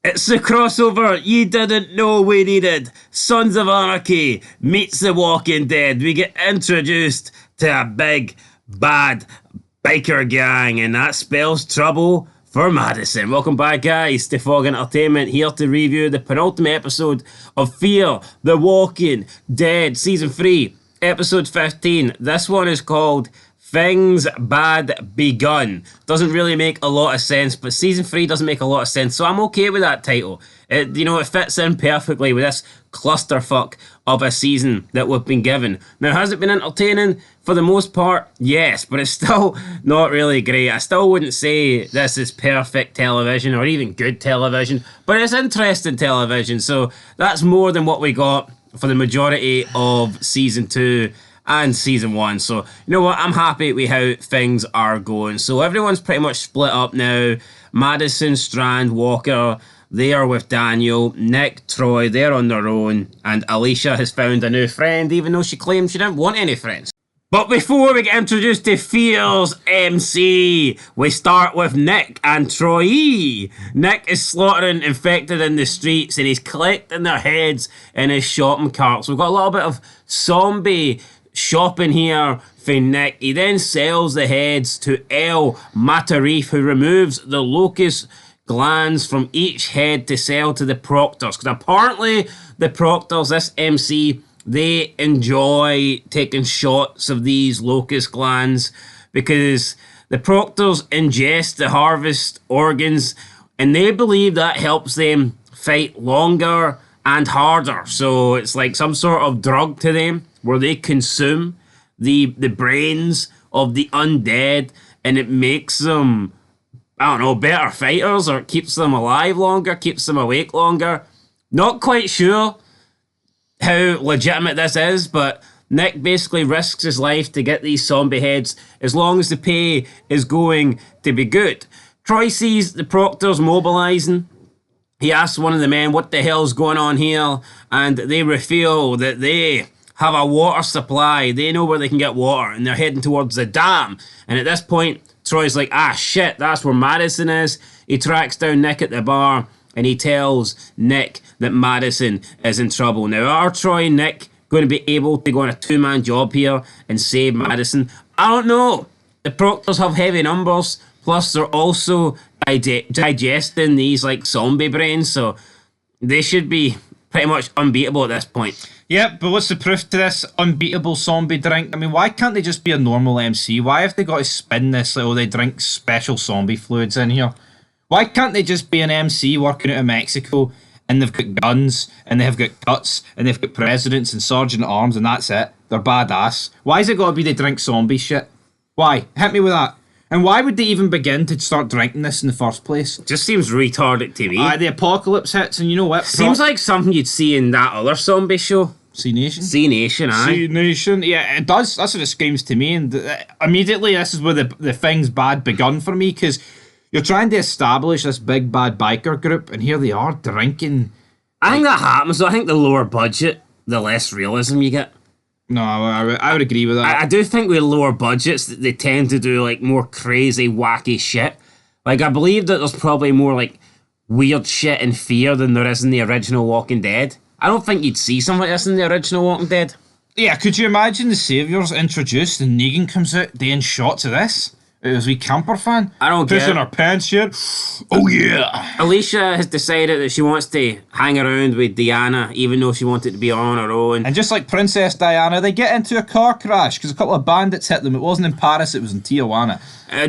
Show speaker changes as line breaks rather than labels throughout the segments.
It's the crossover you didn't know we needed. Sons of Anarchy meets The Walking Dead. We get introduced to a big, bad biker gang, and that spells trouble for Madison. Welcome back, guys, to Fog Entertainment, here to review the penultimate episode of Fear the Walking Dead, Season 3, Episode 15. This one is called Things Bad Begun. Doesn't really make a lot of sense, but Season 3 doesn't make a lot of sense, so I'm okay with that title. It fits in perfectly with this clusterfuck of a season that we've been given. Now, has it been entertaining? For the most part, yes, but it's still not really great. I still wouldn't say this is perfect television or even good television, but it's interesting television, so that's more than what we got for the majority of Season 2 and Season 1. So, you know what? I'm happy with how things are going. So, everyone's pretty much split up now. Madison, Strand, Walker, they are with Daniel. Nick, Troy, they're on their own. And Alicia has found a new friend, even though she claimed she didn't want any friends. But before we get introduced to Fear's MC, we start with Nick and Troy. Nick is slaughtering infected in the streets and he's collecting their heads in his shopping cart. So we've got a little bit of zombie shopping here for Nick. He then sells the heads to El Matarif, who removes the locust glands from each head to sell to the proctors. Because apparently the proctors, this MC, they enjoy taking shots of these locust glands because the proctors ingest the harvest organs and they believe that helps them fight longer and harder. So it's like some sort of drug to them where they consume the brains of the undead and it makes them, I don't know, better fighters, or it keeps them alive longer, keeps them awake longer. Not quite sure how legitimate this is, but Nick basically risks his life to get these zombie heads as long as the pay is going to be good. Troy sees the proctors mobilizing. He asks one of the men what the hell's going on here, and they reveal that they have a water supply. They know where they can get water, and they're heading towards the dam. And at this point, Troy's like, shit, that's where Madison is. He tracks down Nick at the bar, and he tells Nick that Madison is in trouble. Now, are Troy and Nick going to be able to go on a two-man job here and save Madison? I don't know. The proctors have heavy numbers, plus they're also digesting these like zombie brains, so they should be pretty much unbeatable at this point.
Yep, but what's the proof to this unbeatable zombie drink? I mean, why can't they just be a normal MC? Why have they got to spin this like, oh, they drink special zombie fluids in here? Why can't they just be an MC working out of Mexico and they've got guns and they have got guts and they've got presidents and sergeant at arms and that's it? They're badass. Why has it got to be they drink zombie shit? Why? Hit me with that. And why would they even begin to start drinking this in the first place?
Just seems retarded to me.
The apocalypse hits and you know what?
Seems like something you'd see in that other zombie show.
C Nation?
C Nation, aye.
C Nation, yeah, it does. That's what it screams to me. And immediately, this is where the thing's bad begun for me, because you're trying to establish this big bad biker group, and here they are drinking.
I think that happens, though. I think the lower budget, the less realism you get.
No, I would agree with that.
I do think with lower budgets, they tend to do like more crazy, wacky shit. Like, I believe that there's probably more like weird shit in Fear than there is in the original Walking Dead. I don't think you'd see something like this in the original Walking Dead.
Yeah, could you imagine the Saviour's introduced and Negan comes out doing shots of this? As we camper fan?
I don't get it.
Pissing our pants here. Oh yeah.
Alicia has decided that she wants to hang around with Diana, even though she wanted to be on her own.
And just like Princess Diana, they get into a car crash because a couple of bandits hit them. It wasn't in Paris, it was in Tijuana.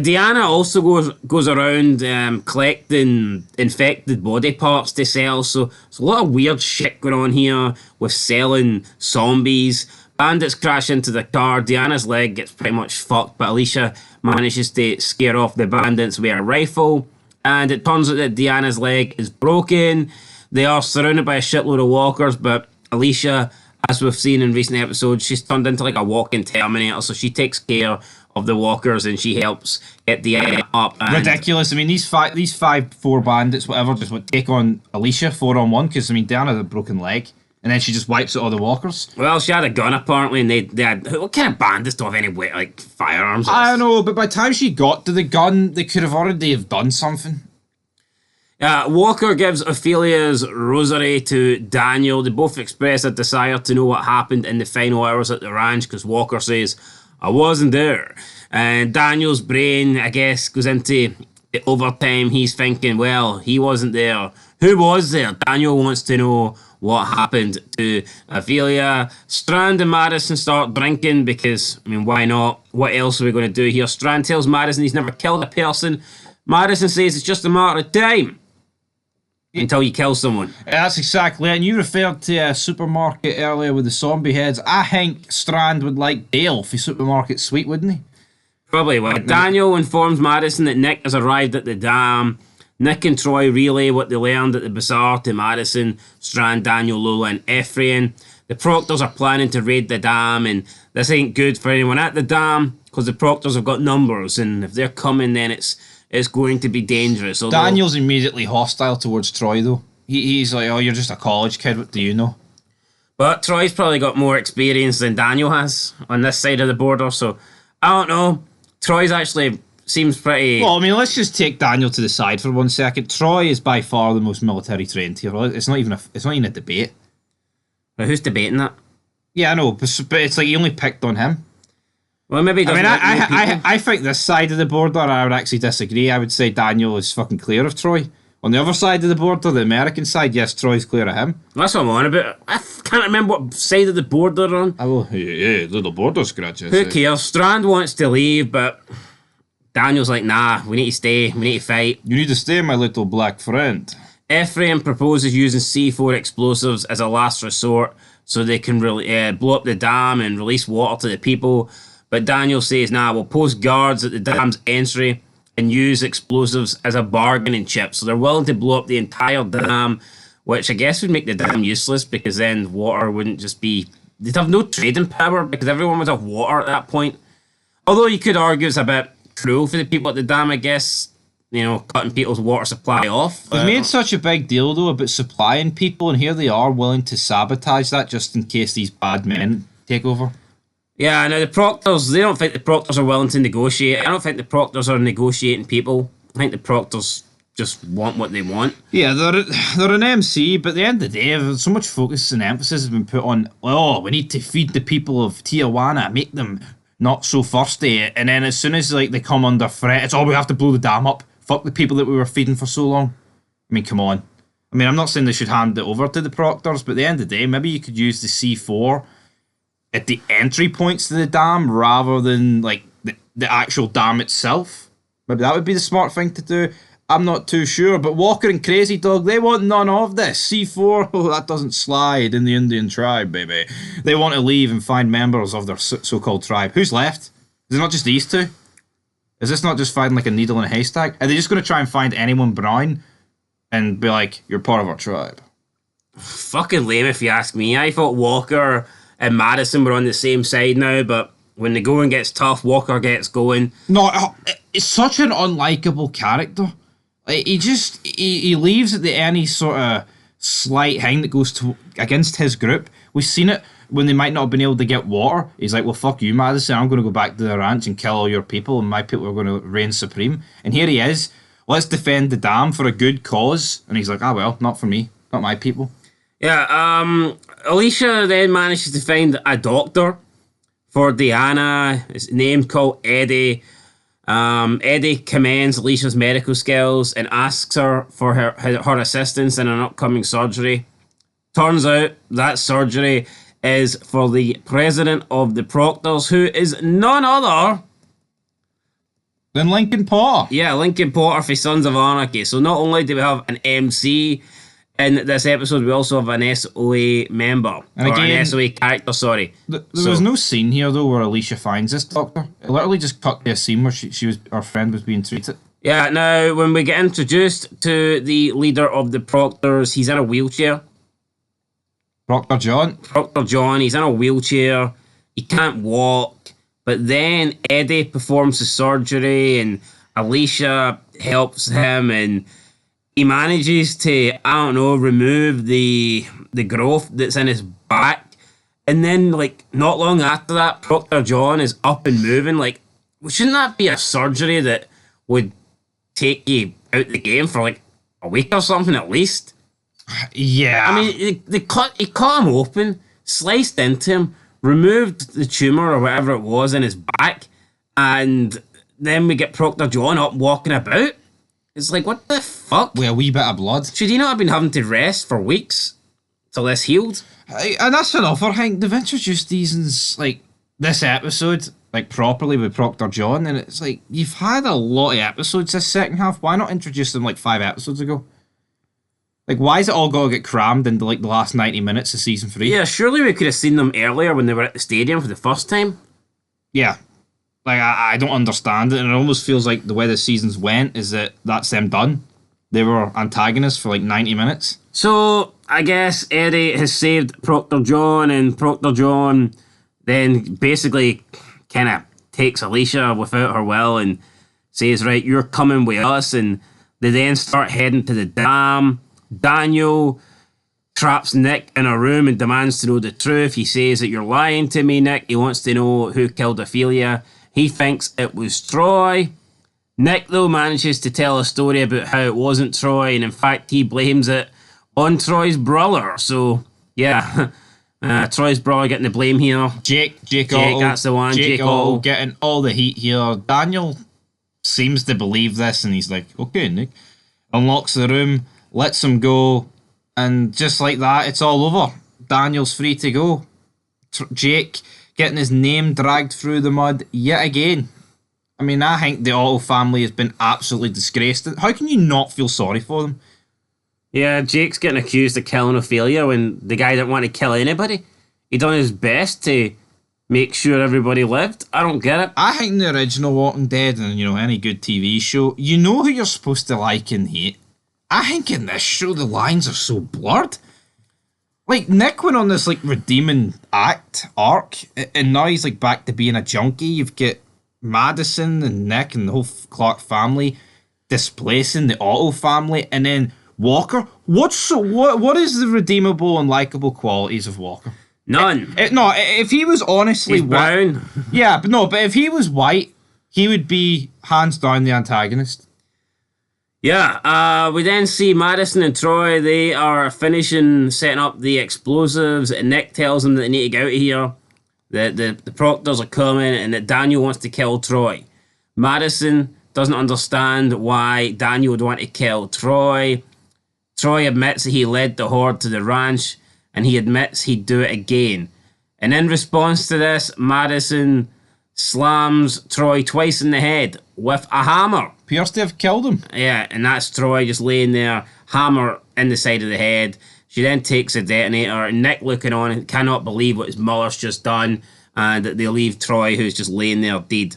Diana also goes around collecting infected body parts to sell, so there's a lot of weird shit going on here with selling zombies. Bandits crash into the car, Diana's leg gets pretty much fucked, but Alicia manages to scare off the bandits with a rifle, and it turns out that Diana's leg is broken. They are surrounded by a shitload of walkers, but Alicia, as we've seen in recent episodes, she's turned into like a walking Terminator, so she takes care of the walkers and she helps get Diana up.
Ridiculous. I mean, these four bandits, whatever, just would take on Alicia 4-on-1, because I mean, Diana had a broken leg. And then she just wipes out all the walkers.
Well, she had a gun apparently, and they had, what kind of bandits don't have any like firearms?
I don't know, but by the time she got to the gun, they could have already have done something.
Walker gives Ophelia's rosary to Daniel. They both express a desire to know what happened in the final hours at the ranch because Walker says, I wasn't there. And Daniel's brain, I guess, goes into the overtime. He's thinking, well, he wasn't there. Who was there? Daniel wants to know what happened to Ophelia. Strand and Madison start drinking because, I mean, why not? What else are we going to do here? Strand tells Madison he's never killed a person. Madison says it's just a matter of time until you kill someone.
That's exactly it. And you referred to a supermarket earlier with the zombie heads. I think Strand would like Dale for Supermarket Suite, wouldn't he?
Probably would. Daniel informs Madison that Nick has arrived at the dam. Nick and Troy relay what they learned at the bazaar to Madison, Strand, Daniel, Lola, and Ephraim. The Proctors are planning to raid the dam, and this ain't good for anyone at the dam because the Proctors have got numbers, and if they're coming, then it's going to be dangerous. Although,
Daniel's immediately hostile towards Troy, though. He's like, oh, you're just a college kid, what do you know?
But Troy's probably got more experience than Daniel has on this side of the border, so I don't know. Troy's actually seems pretty...
Well, I mean, let's just take Daniel to the side for 1 second. Troy is by far the most military trained here. It's not even a debate.
But who's debating that?
Yeah, I know, but it's like he only picked on him.
Well, maybe he doesn't
I think this side of the border, I would actually disagree. I would say Daniel is fucking clear of Troy. On the other side of the border, the American side, yes, Troy's clear of him.
That's what I'm on about. I can't remember what side of the border they're on.
Oh, yeah, little border scratches.
Who cares? Strand wants to leave, but Daniel's like, nah, we need to stay. We need to fight.
You need to stay, my little black friend.
Ephraim proposes using C4 explosives as a last resort so they can really blow up the dam and release water to the people. But Daniel says, nah, we'll post guards at the dam's entry and use explosives as a bargaining chip. So they're willing to blow up the entire dam, which I guess would make the dam useless because then water wouldn't just be... They'd have no trading power because everyone would have water at that point. Although you could argue it's a bit cruel for the people at the dam, I guess, you know, cutting people's water supply off.
They've made such a big deal, though, about supplying people, and here they are willing to sabotage that just in case these bad men take over.
Yeah, now the Proctors, they don't think the Proctors are willing to negotiate. I don't think the Proctors are negotiating people. I think the Proctors just want what they want.
Yeah, they're an MC, but at the end of the day, so much focus and emphasis has been put on, oh, we need to feed the people of Tijuana, make them not so thirsty. And then as soon as like they come under threat, it's, oh, we have to blow the dam up. Fuck the people that we were feeding for so long. I mean, come on. I mean, I'm not saying they should hand it over to the Proctors, but at the end of the day, maybe you could use the C4 at the entry points to the dam rather than like the actual dam itself. Maybe that would be the smart thing to do. I'm not too sure, but Walker and Crazy Dog, they want none of this. C4, oh, that doesn't slide in the Indian tribe, baby. They want to leave and find members of their so-called tribe. Who's left? Is it not just these two? Is this not just finding like a needle in a haystack? Are they just going to try and find anyone brown and be like, you're part of our tribe?
Fucking lame if you ask me. I thought Walker and Madison were on the same side now, but when the going gets tough, Walker gets going.
No, it's such an unlikable character. He leaves at the any sort of slight thing that goes to against his group. We've seen it when they might not have been able to get water. He's like, well, fuck you, Madison. I'm going to go back to the ranch and kill all your people, and my people are going to reign supreme. And here he is. Let's defend the dam for a good cause. And he's like, ah, well, not for me. Not my people.
Yeah, Alicia then manages to find a doctor for Diana. His name's called Eddie. Eddie commends Alicia's medical skills and asks her for her assistance in an upcoming surgery. Turns out that surgery is for the president of the Proctors, who is none other
than Lincoln Potter.
Yeah, Lincoln Potter for Sons of Anarchy. So not only do we have an MC in this episode, we also have an SOA member. And again, an SOA character, sorry.
There was no scene here, though, where Alicia finds this doctor. It literally just cut to a scene where her friend was being treated.
Yeah, now, when we get introduced to the leader of the Proctors, he's in a wheelchair.
Proctor John.
Proctor John, he's in a wheelchair. He can't walk. But then Eddie performs the surgery, and Alicia helps him, and he manages to, I don't know, remove the growth that's in his back. And then, like, not long after that, Proctor John is up and moving. Like, shouldn't that be a surgery that would take you out the game for, like, a week or something at least.
Yeah.
I mean, he cut him open, sliced into him, removed the tumor or whatever it was in his back, and then we get Proctor John up walking about. It's like, what the fuck?
with a wee bit of blood.
Should he not have been having to rest for weeks till this healed?
And that's another thing. They've introduced these in, like, this episode, like, properly with Proctor John, and it's like, you've had a lot of episodes this second half. Why not introduce them, like, 5 episodes ago? Like, why is it all got to get crammed into, like, the last 90 minutes of season 3?
Yeah, surely we could have seen them earlier when they were at the stadium for the first time.
Yeah. Like, I don't understand it, and it almost feels like the way the seasons went is that that's them done. They were antagonists for, like, 90 minutes.
So, I guess Eddie has saved Proctor John, and Proctor John then basically kind of takes Alicia without her will and says, right, you're coming with us, and they then start heading to the dam. Daniel traps Nick in a room and demands to know the truth. He says that you're lying to me, Nick. He wants to know who killed Ophelia. He thinks it was Troy. Nick, though, manages to tell a story about how it wasn't Troy, and in fact, he blames it on Troy's brother. So, yeah, Troy's brother getting the blame here.
Jake Otto,
that's the one.
Jake
Otto
Otto getting all the heat here. Daniel seems to believe this, and he's like, okay, Nick. Unlocks the room, lets him go, and just like that, it's all over. Daniel's free to go. Jake getting his name dragged through the mud yet again. I mean, I think the Otto family has been absolutely disgraced. How can you not feel sorry for them?
Yeah, Jake's getting accused of killing Ophelia when the guy didn't want to kill anybody. He done his best to make sure everybody lived. I don't get it.
I think the original Walking Dead and, you know, any good TV show, you know who you're supposed to like and hate. I think in this show the lines are so blurred. Like, Nick went on this, like, redeeming arc, and now he's, like, back to being a junkie. You've got Madison and Nick and the whole Clark family displacing the Otto family, and then Walker. What is the redeemable and likable qualities of Walker?
None.
If he was honestly
He's brown.
Yeah, but if he was white, he would be hands down the antagonist.
Yeah, we then see Madison and Troy. They are finishing setting up the explosives. And Nick tells them that they need to get out of here. That the Proctors are coming and that Daniel wants to kill Troy. Madison doesn't understand why Daniel would want to kill Troy. Troy admits that he led the horde to the ranch and he admits he'd do it again. And in response to this, Madison slams Troy twice in the head with a hammer.
Appears to have killed him.
Yeah, and that's Troy just laying there, hammer in the side of the head. She then takes a detonator, and Nick looking on and cannot believe what his mother's just done, and that they leave Troy, who's just laying there dead.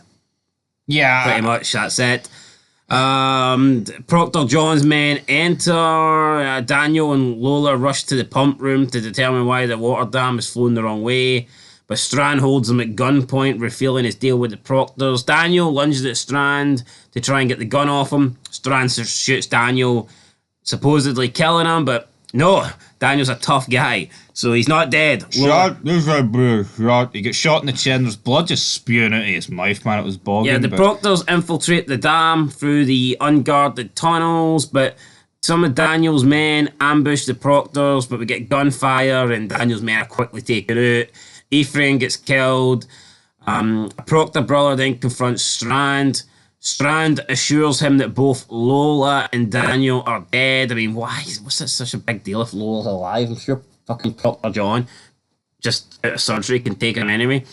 Yeah.
Pretty much, that's it. Proctor John's men enter. Daniel and Lola rush to the pump room to determine why the water dam is flowing the wrong way. But Strand holds him at gunpoint, revealing his deal with the Proctors. Daniel lunges at Strand to try and get the gun off him. Strand shoots Daniel, supposedly killing him, but no, Daniel's a tough guy, so he's not dead.
Shot. He gets shot in the chin. There's blood just spewing out of his mouth, man. It was bogging.
Yeah, the Proctors infiltrate the dam through the unguarded tunnels, but some of Daniel's men ambush the Proctors, but we get gunfire, and Daniel's men are quickly taken out. Ephraim gets killed. Proctor brother then confronts Strand. Strand assures him that both Lola and Daniel are dead. I mean, why? What's that such a big deal if Lola's alive? I'm sure fucking Proctor John, just out of surgery, can take him anyway.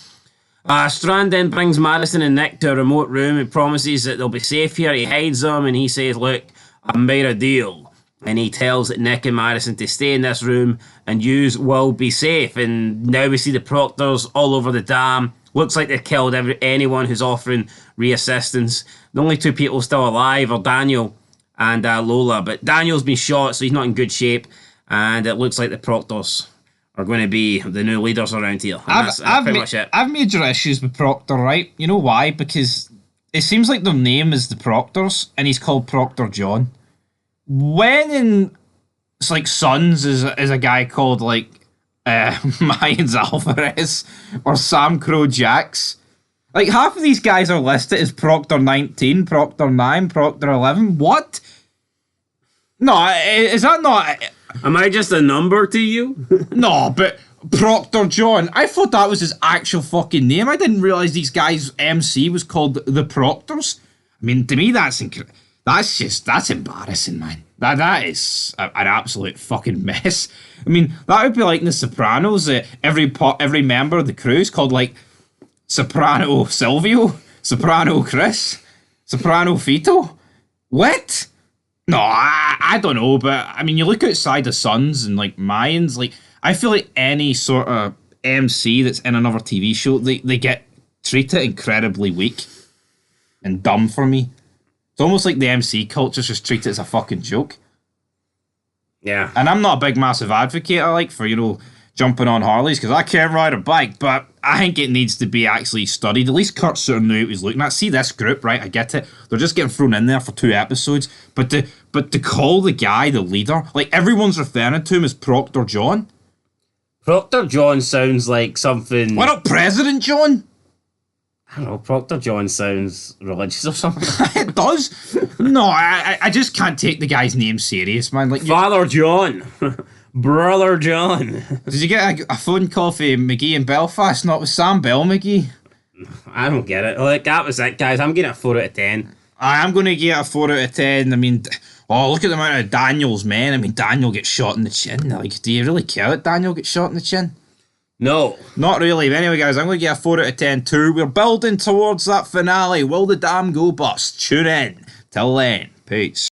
Strand then brings Madison and Nick to a remote room and promises that they'll be safe here. He hides them and he says, look, I made a deal. And he tells Nick and Madison to stay in this room and yous will be safe. And now we see the Proctors all over the dam. Looks like they've killed anyone who's offering reassistance. The only two people still alive are Daniel and Lola. But Daniel's been shot, so he's not in good shape. And it looks like the Proctors are going to be the new leaders around here. That's pretty much it.
I've major issues with Proctor, right? You know why? Because it seems like their name is the Proctors, and he's called Proctor John. When in it's like Sons is a guy called like Mayans Alvarez or Sam Crow Jax. Like half of these guys are listed as Proctor 19, Proctor 9, Proctor 11. What? No, is that not...
Am I just a number to you?
No, but Proctor John, I thought that was his actual fucking name. I didn't realise these guys' MC was called the Proctors. I mean, to me, that's embarrassing, man. That is an absolute fucking mess. I mean, that would be like in The Sopranos. Every member of the crew is called like Soprano Silvio, Soprano Chris, Soprano Fito. What? No, I don't know, but I mean, you look outside the Suns and like Mayans, like I feel like any sort of MC that's in another TV show, they get treated incredibly weak and dumb for me. It's almost like the MC culture's just treated as a fucking joke.
Yeah.
And I'm not a big, massive advocate, for, jumping on Harleys, because I can't ride a bike, but I think it needs to be actually studied. At least Kurt Sutter knew what he was looking at. See this group, right? I get it. They're just getting thrown in there for 2 episodes. But to call the guy the leader, like everyone's referring to him as Proctor John.
Proctor John sounds like something...
Why not President John?
I don't know, Proctor John sounds religious or something.
It does. No, I just can't take the guy's name serious, man. Like
Father John. Brother John.
Did you get a phone call for McGee in Belfast, not with Sam Bell McGee?
I don't get it. Like, that was it, guys. I'm getting a 4 out of 10.
I'm going to get a 4 out of 10. I mean, look at the amount of Daniel's men. I mean, Daniel gets shot in the chin. Like, do you really care that Daniel gets shot in the chin?
No.
Not really. But anyway, guys, I'm going to get a 4 out of 10 too. We're building towards that finale. Will the dam go bust? Tune in. Till then, peace.